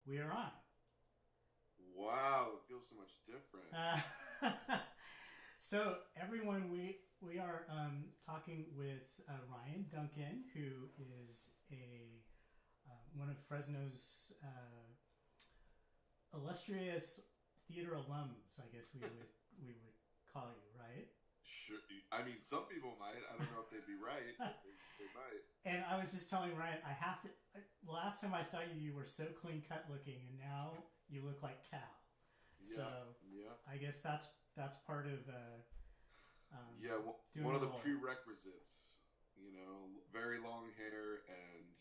We are on. Wow, it feels so much different. So everyone, we are talking with Ryan Dunkin, who is a one of Fresno's illustrious theater alums. I guess we would call you, right? Sure, I mean, some people might. I don't know if they'd be right, but they might. And I was just telling Ryan, I have to. Last time I saw you, you were so clean cut looking, and now you look like Cal. Yeah, So yeah, I guess that's part of yeah. doing One the of the role. prerequisites, very long hair, and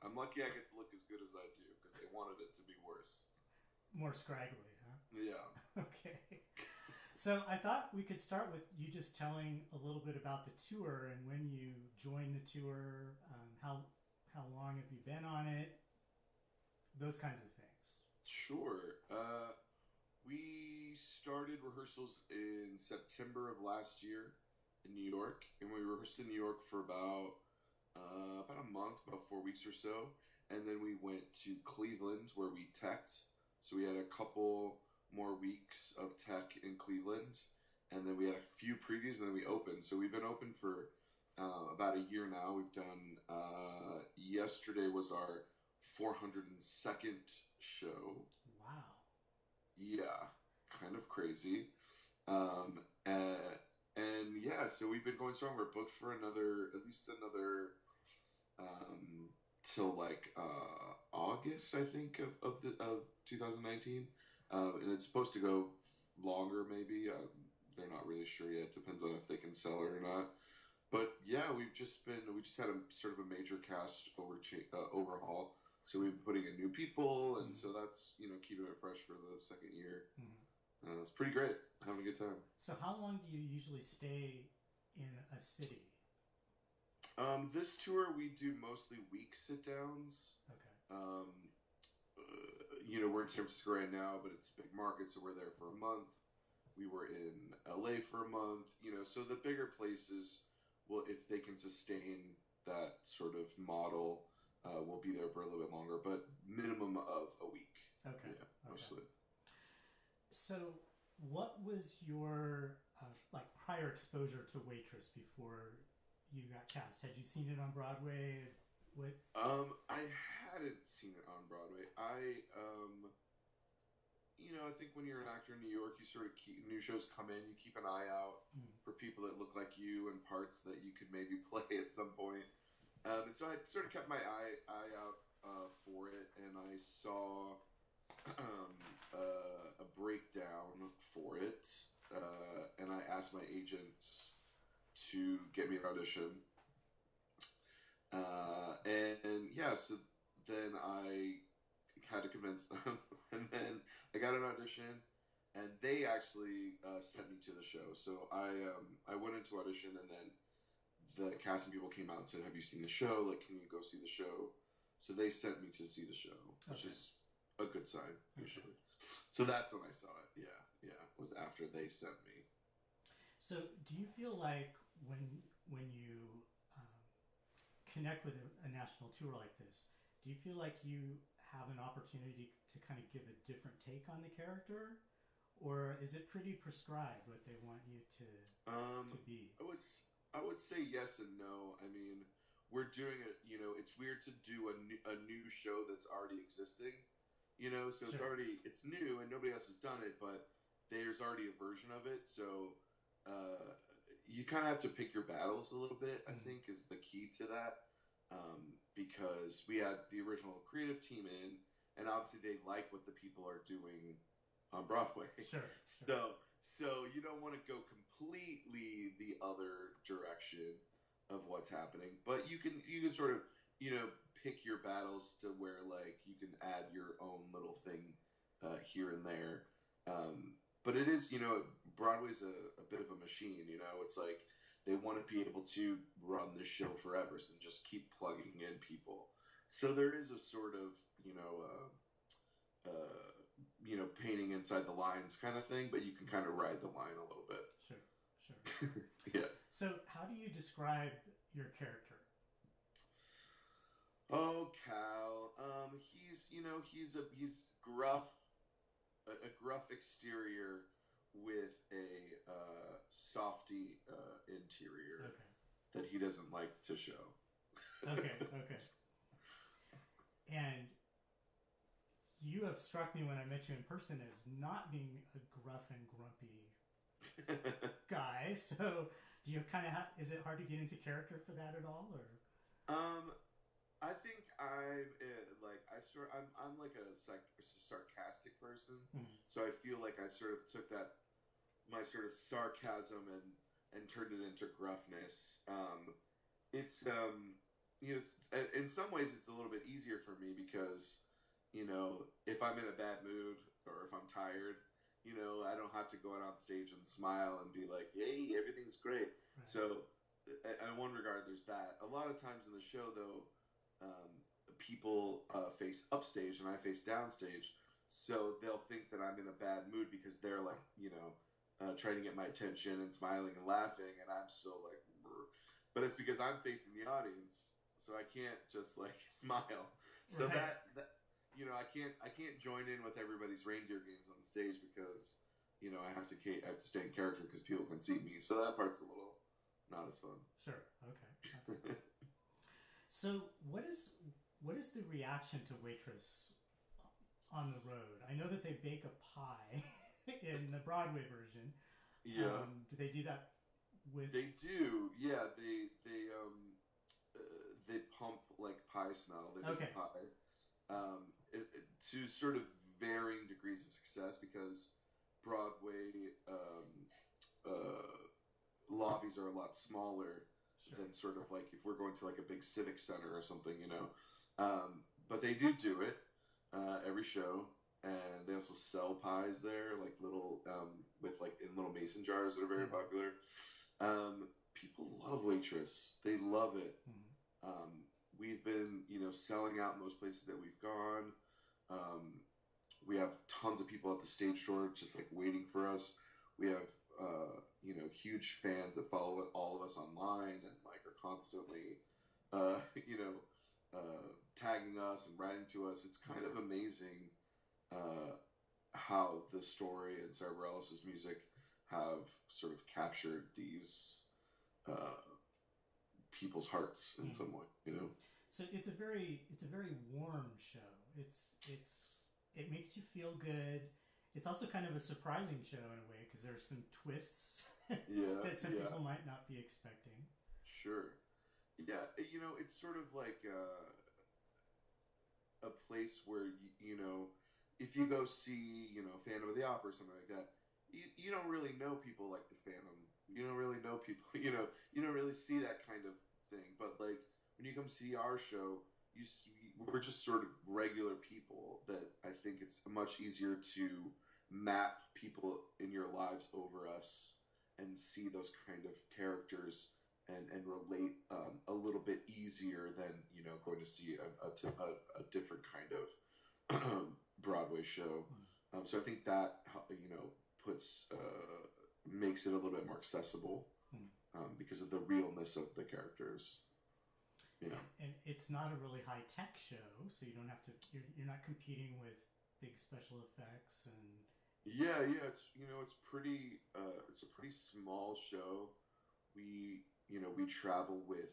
I'm lucky I get to look as good as I do because they wanted it to be worse. More scraggly, huh? Yeah. Okay. So I thought we could start with you just telling a little bit about the tour and when you joined the tour, how long have you been on it, those kinds of things. Sure. We started rehearsals in September of last year in New York, and we rehearsed in New York for about a month, about 4 weeks or so, and then we went to Cleveland where we teched. So we had a couple more weeks of tech in Cleveland, and then we had a few previews, and then we opened. So we've been open for about a year now. We've done yesterday was our 402nd show. Wow. Yeah, kind of crazy. And yeah, so we've been going strong. We're booked for at least another, till like August, I think, of 2019. And it's supposed to go longer, maybe. They're not really sure yet. Depends on if they can sell it or not. But yeah, we just had a sort of a major cast overhaul. So we've been putting in new people, and Mm-hmm. so that's keeping it fresh for the second year. Mm-hmm. It's pretty great, having a good time. So how long do you usually stay in a city? This tour we do mostly week sit downs. Okay. Um, we're in San Francisco right now, but it's a big market, so we're there for a month. We were in LA for a month. So the bigger places will, if they can sustain that sort of model, we'll be there for a little bit longer, but minimum of a week. Okay. Yeah, Okay. mostly. So what was your like prior exposure to Waitress before you got cast? Had you seen it on Broadway? What? I hadn't seen it on Broadway. I think when you're an actor in New York, you sort of keep new shows come in. You keep an eye out Mm, for people that look like you and parts that you could maybe play at some point. And so I sort of kept my eye out for it, and I saw um, a breakdown for it, and I asked my agents to get me an audition. And yeah, so then I had to convince them, and then I got an audition, and they actually sent me to the show. So I went into audition, and then the casting people came out and said, "Have you seen the show? Like, can you go see the show?" So they sent me to see the show, which okay. is a good sign Okay. usually. So that's when I saw it. Yeah, yeah, was after they sent me. So do you feel like when you connect with a national tour like this, do you feel like you have an opportunity to kind of give a different take on the character, or is it pretty prescribed what they want you to Um, be? I would say yes and no. I mean, we're doing it. It's weird to do a new show that's already existing. So Sure. it's new and nobody else has done it, but there's already a version of it. So uh, you kind of have to pick your battles a little bit. I Mm, think is the key to that, because we had the original creative team in, and obviously they like what the people are doing on Broadway. sure. Sure. So you don't want to go completely the other direction of what's happening, but you can sort of pick your battles to where like you can add your own little thing here and there. But it is Broadway's a bit of a machine. It's like they want to be able to run this show forever and just keep plugging in people. So there is a sort of painting inside the lines kind of thing, but you can kind of ride the line a little bit. Sure. Sure. Yeah. So how do you describe your character? Oh, Cal. He's gruff, a gruff exterior with a softy interior Okay. that he doesn't like to show. Okay. Okay. And you have struck me when I met you in person as not being a gruff and grumpy guy. So, do you kind of is it hard to get into character for that at all, or? um, I think I'm like a sarcastic person, Hmm. so I feel like I sort of took that my sort of sarcasm and turned it into gruffness. It's in some ways it's a little bit easier for me because if I'm in a bad mood or if I'm tired, I don't have to go out on stage and smile and be like, "Hey, everything's great." Right. So, in one regard, there's that. A lot of times in the show, though, um, people face upstage and I face downstage, so they'll think that I'm in a bad mood because they're like, trying to get my attention and smiling and laughing, and I'm still like, "Brr." But it's because I'm facing the audience, so I can't just like smile. So Right. I can't join in with everybody's reindeer games on the stage because I have to stay in character because people can see me. So that part's a little not as fun. Sure. Okay. Okay. So, what is the reaction to Waitress on the road? I know that they bake a pie in the Broadway version. Yeah, Do they do that with? they do. Yeah, they pump like pie smell. They make Okay. a pie to sort of varying degrees of success because Broadway lobbies are a lot smaller Sure. than sort of like if we're going to like a big civic center or something. But they do it every show, and they also sell pies there, like little with like in little mason jars that are very Mm-hmm. popular. People love Waitress; they love it. Mm-hmm. Um, we've been selling out most places that we've gone. Um, we have tons of people at the stage door just like waiting for us. We have huge fans that follow all of us online and like are constantly uh, you know tagging us and writing to us. It's kind of amazing uh, how the story and Sarah Bareilles' music have sort of captured these uh, people's hearts in Mm-hmm. some way. So it's a very warm show. It makes you feel good. It's also kind of a surprising show in a way because there's some twists Yeah, that some yeah, people might not be expecting. sure. Yeah, it's sort of like a place where if you go see Phantom of the Opera or something like that, you don't really know people like the Phantom. You don't really know people. You don't really see that kind of thing. But like when you come see our show, we're just sort of regular people that I think it's much easier to map people in your lives over us and see those kind of characters and relate a little bit easier than going to see a different kind of Broadway show. So I think that puts makes it a little bit more accessible Hmm. because of the realness of the characters. Yeah. And it's not a really high tech show, so you don't have to. You're not competing with big special effects and. Yeah. It's pretty. It's a pretty small show. We travel with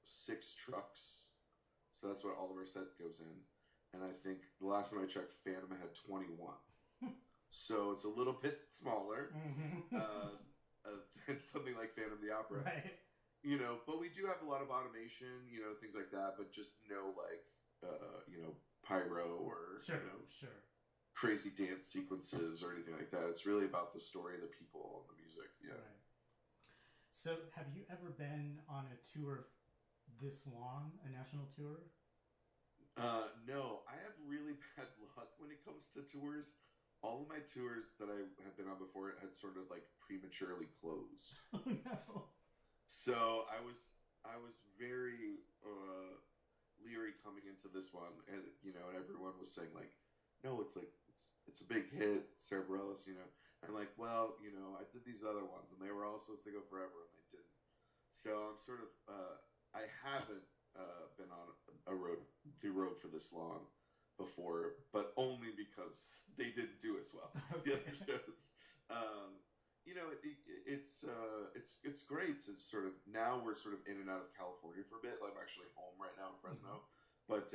6 trucks, so that's what all of our set goes in. And I think the last time I checked, Phantom had 21. So it's a little bit smaller Mm-hmm. than something like Phantom of the Opera. Right. But we do have a lot of automation, things like that. But just no like, pyro or Sure. Sure. crazy dance sequences or anything like that. It's really about the story, the people, and the music. Yeah. Right. So, have you ever been on a tour this long, a national tour? No, I have really bad luck when it comes to tours. All of my tours that I have been on before had sort of like prematurely closed. Oh no. So I was very leery coming into this one, and everyone was saying like, no, it's a big hit, Sarah Bareilles, And I'm like, well, I did these other ones, and they were all supposed to go forever, and they didn't. So I'm sort of I haven't been on the road for this long before, but only because they didn't do as well. Okay. The other shows, it's great to sort of, now we're sort of in and out of California for a bit. Like, I'm actually home right now in Fresno, but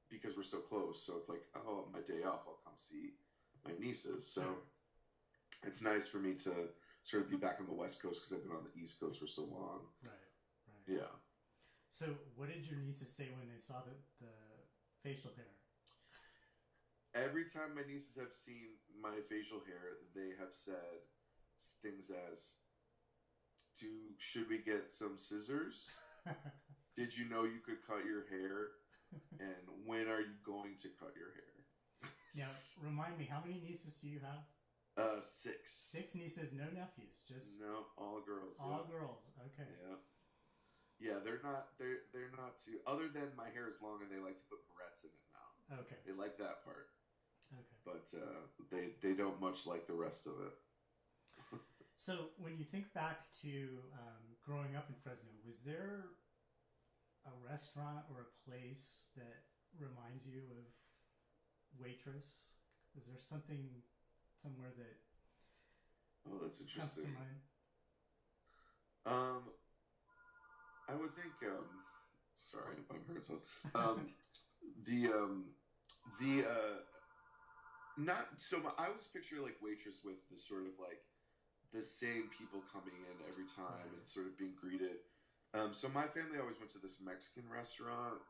because we're so close, so it's like, oh, my day off, I'll come see my nieces. So it's nice for me to sort of be back on the West Coast because I've been on the East Coast for so long. Right. Yeah. So what did your nieces say when they saw the facial hair? Every time my nieces have seen my facial hair, they have said things as, should we get some scissors? Did you know you could cut your hair? And when are you going to cut your hair? Now, remind me, how many nieces do you have? 6. 6 nieces, no nephews, just no, all girls. all girls. Okay. Yeah, they're not too. Other than my hair is long and they like to put barrettes in it now. Okay. They like that part. Okay. But they don't much like the rest of it. So when you think back to growing up in Fresno, was there a restaurant or a place that reminds you of Waitress? Is there something somewhere that that's interesting. comes to mind? I would think. Sorry, my parents' house. Not so much. I always picture like Waitress with the sort of like the same people coming in every time and sort of being greeted. So my family always went to this Mexican restaurant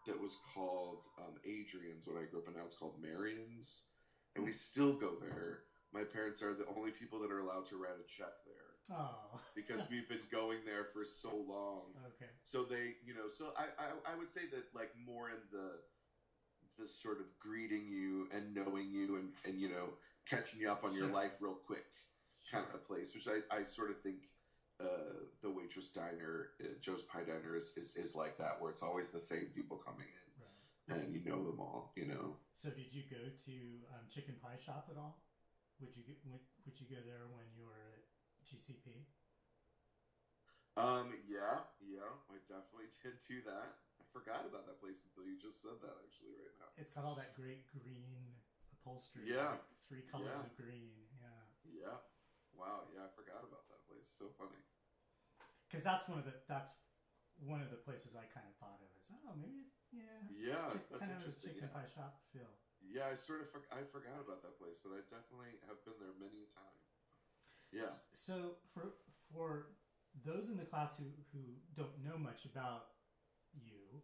that was called Adrian's when I grew up, and now it's called Marion's, and we still go there. My parents are the only people that are allowed to write a check there. Oh. Because we've been going there for so long. Okay. So they, so I would say that like more in the sort of greeting you and knowing you and catching you up on your life real quick kind of a place, which I sort of think the Waitress Diner, Joe's Pie Diner is like that, where it's always the same people coming in. Right. And you know them all, So did you go to Chicken Pie Shop at all? Would you go there when you were at GCP? Yeah, I definitely did do that. I forgot about that place until you just said that actually right now. It's got all that great green upholstery. Yeah. Like 3 colors of green. Yeah. Yeah. Wow. Yeah, I forgot about that place. So funny. Because that's one of the places I kind of thought of as, oh, maybe it's, Yeah, that's kind interesting. Of a chicken pie shop feel. Yeah, I forgot about that place, but I definitely have been there many a time. Yeah. So for those in the class who don't know much about you,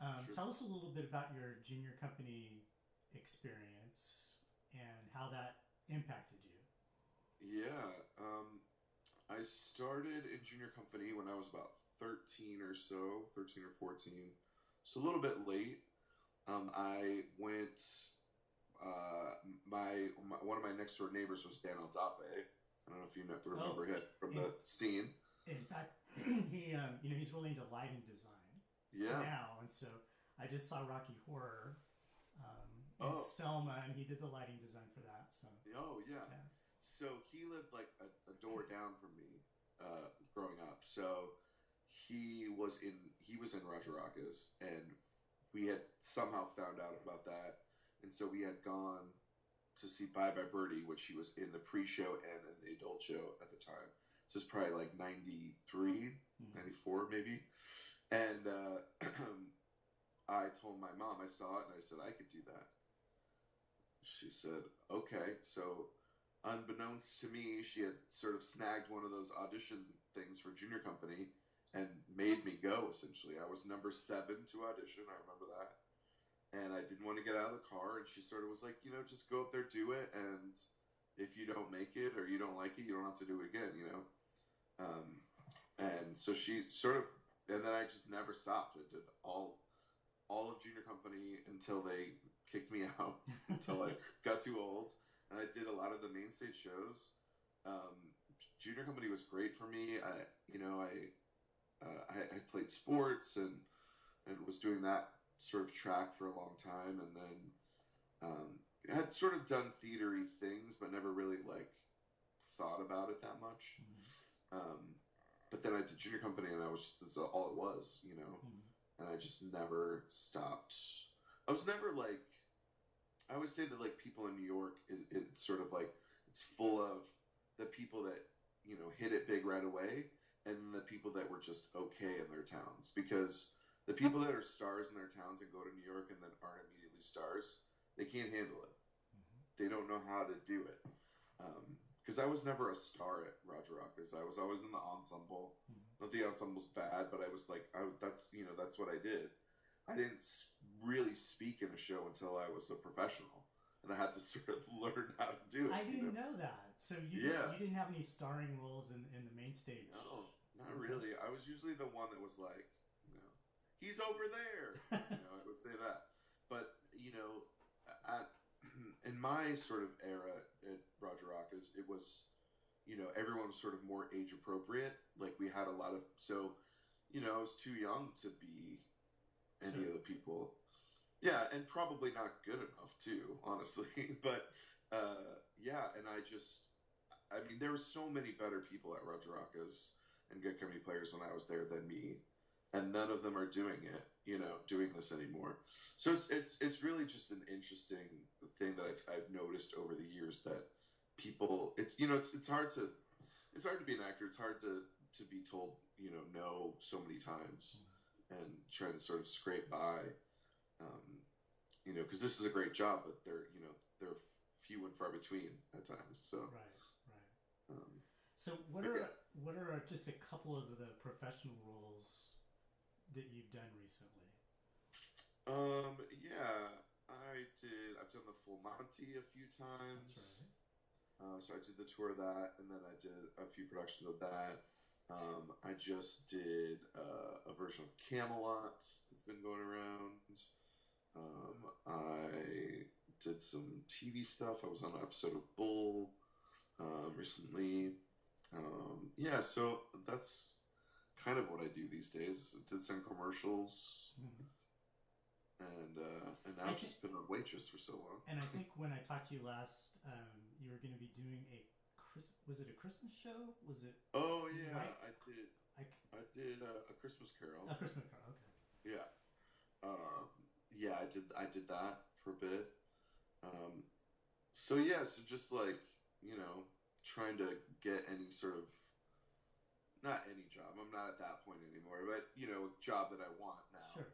Sure. Tell us a little bit about your junior company experience and how that impacted you. Yeah. I started in junior company when I was about 13 or 14. So a little bit late. I went. One of my next door neighbors was Dan Aldape. I don't know if you remember him from the scene. In fact, he he's really into lighting design now, and so I just saw Rocky Horror in Selma, and he did the lighting design for that. So yeah. So he lived like a door down from me growing up. So he was in Rajarakis, and we had somehow found out about that, and so we had gone to see Bye Bye Birdie, which he was in the pre-show and in the adult show at the time. So it's probably like 93, 94 maybe. And I told my mom, I saw it, and I said, I could do that. She said, okay. So unbeknownst to me, she had sort of snagged one of those audition things for junior company and made me go, essentially. I was number 7 to audition. I remember that. And I didn't want to get out of the car. And she sort of was like, just go up there, do it. And if you don't make it or you don't like it, you don't have to do it again, And so she sort of, and then I just never stopped. I did all of junior company until they kicked me out, until I got too old. And I did a lot of the main stage shows. Junior company was great for me. I played sports and was doing that sort of track for a long time, and then had sort of done theatery things, but never really like thought about it that much. but then I did junior company, and I was just that's all it was, you know. And I just never stopped. I was never like. I always say that like people in New York it's sort of like it's full of the people that hit it big right away, and the people that were just okay in their towns, because the people that are stars in their towns and go to New York and then aren't immediately stars, they can't handle it. They don't know how to do it. Because I was never a star at Roger Rockers. I was always in the ensemble. Not the ensemble's bad, but I was like, that's what I did. I didn't really speak in a show until I was a professional, and I had to sort of learn how to do it. I didn't know that. So you didn't have any starring roles in the main stage? No, not really. I was usually the one that was like, he's over there. I would say that. But, in my sort of era at Roger Rockers, it was, everyone was sort of more age appropriate. Like we had a lot of, I was too young to be any of the people. Yeah, and probably not good enough too, honestly. But and I mean, there were so many better people at Roger Rockers and good comedy players when I was there than me, and none of them are doing it, doing this anymore. So it's really just an interesting thing that I've noticed over the years, that people, it's hard to be an actor. It's hard to be told no so many times and try to sort of scrape by, because this is a great job, but they're few and far between at times. So right. So what are just a couple of the professional roles that you've done recently? I've done the Full Monty a few times. That's right. So I did the tour of that, and then I did a few productions of that. I just did a version of Camelot that's been going around. I did some TV stuff. I was on an episode of Bull recently. So that's kind of what I do these days. I did some commercials. And now I've just been on Waitress for so long. And I think when I talked to you last, you were going to be doing was it a Christmas show? Was it? Oh yeah, I did a Christmas Carol. A Christmas Carol, okay. Yeah, I did that for a bit. So just like trying to get any sort of, not any job. I'm not at that point anymore, but a job that I want now. Sure.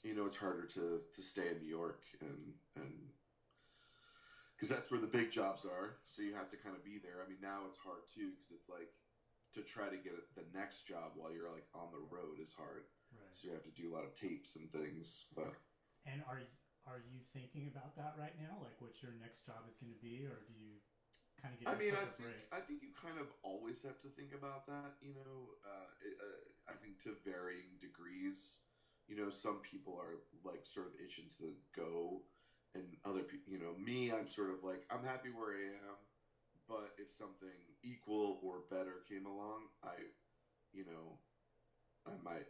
It's harder to stay in New York and because that's where the big jobs are. So you have to kind of be there. I mean, now it's hard too, because it's like to try to get the next job while you're like on the road is hard. Right. So you have to do a lot of tapes and things. But and are you thinking about that right now? Like what your next job is going to be, or do you kind of get? I think you kind of always have to think about that. I think to varying degrees. Some people are like sort of itching to go, and other people, me, I'm sort of like, I'm happy where I am, but if something equal or better came along, I might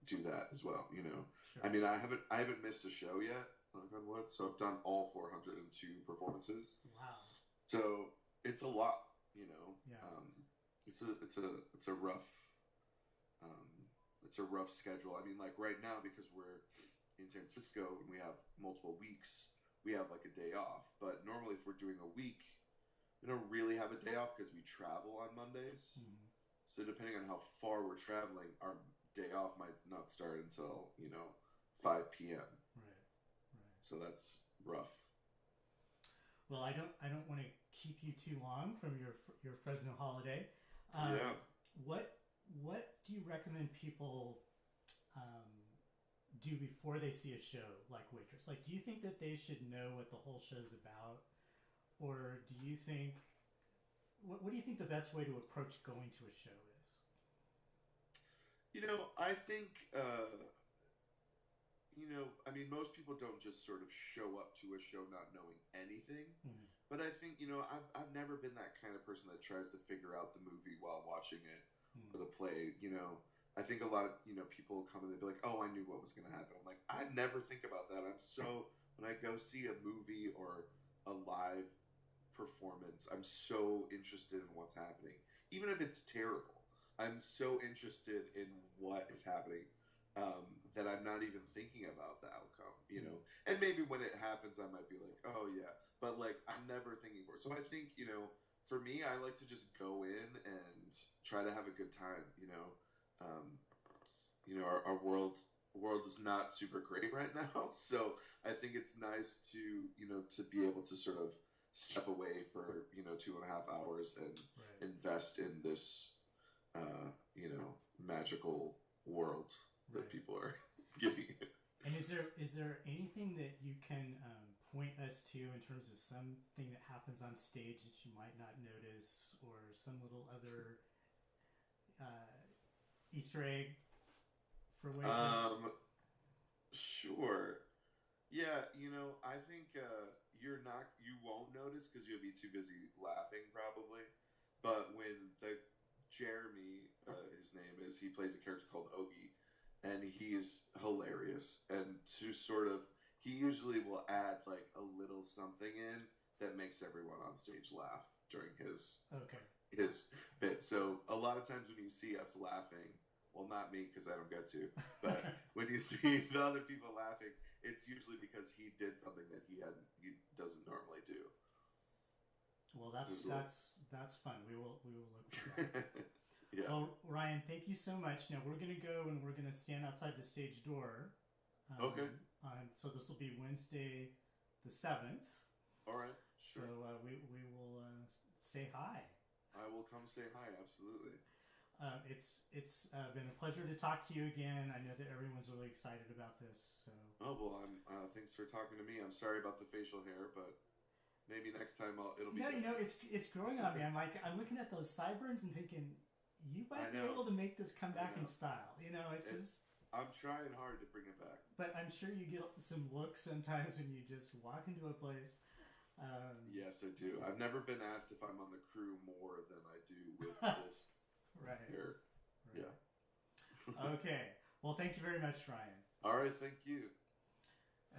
do that as well. Sure. I mean, I haven't missed a show yet, knock on wood, so I've done all 402 performances. Wow. So it's a lot, Yeah. It's a rough. It's a rough schedule. I mean, like right now, because we're in San Francisco and we have multiple weeks, we have like a day off. But normally if we're doing a week, we don't really have a day off because we travel on Mondays. So depending on how far we're traveling, our day off might not start until, 5 p.m. Right. So that's rough. Well, I don't want to keep you too long from your Fresno holiday. What do you recommend people do before they see a show like Waitress? Like, do you think that they should know what the whole show's about, or do you think what do you think the best way to approach going to a show is? I think I mean, most people don't just sort of show up to a show not knowing anything. But I think I've never been that kind of person that tries to figure out the movie while watching it. Or the play, I think a lot of, people come and they'd be like, oh, I knew what was going to happen. I'm like, I never think about that. When I go see a movie or a live performance, I'm so interested in what's happening. even if it's terrible, I'm so interested in what is happening that I'm not even thinking about the outcome, you know. And maybe when it happens, I might be like, oh yeah, but like I'm never thinking for it. So I think, you know, for me, I like to just go in and try to have a good time, um, our world is not super great right now, so I think it's nice to to be able to sort of step away for 2.5 hours and Right. invest in this magical world that Right. people are giving it. And is there anything that you can point us to in terms of something that happens on stage that you might not notice, or some little other Easter egg for Waitress? Sure. Yeah, I think you won't notice because you'll be too busy laughing probably. But when the Jeremy, his name is, he plays a character called Ogie, and he's hilarious. And to sort of, he usually will add like a little something in that makes everyone on stage laugh during Okay. his bit. So a lot of times when you see us laughing, well, not me because I don't get to, but when you see the other people laughing, it's usually because he did something that he doesn't normally do. Well, Just a little. that's fun. We will look for that. Yeah. Well, Ryan, thank you so much. Now we're gonna go and we're gonna stand outside the stage door. Okay. So this will be Wednesday, the 7th. All right. So Sure. we will say hi. I will come say hi. Absolutely. It's been a pleasure to talk to you again. I know that everyone's really excited about this. So. Oh well, I'm. Thanks for talking to me. I'm sorry about the facial hair, but maybe next time it'll be. No, different. it's growing on me. I'm looking at those sideburns and thinking you might I be know. able to make this come I back in know. style. It's just. I'm trying hard to bring it back. But I'm sure you get some looks sometimes when you just walk into a place. Yes, I do. I've never been asked if I'm on the crew more than I do with this Right. hair. Right. Yeah. Okay. Well, thank you very much, Ryan. All right. Thank you.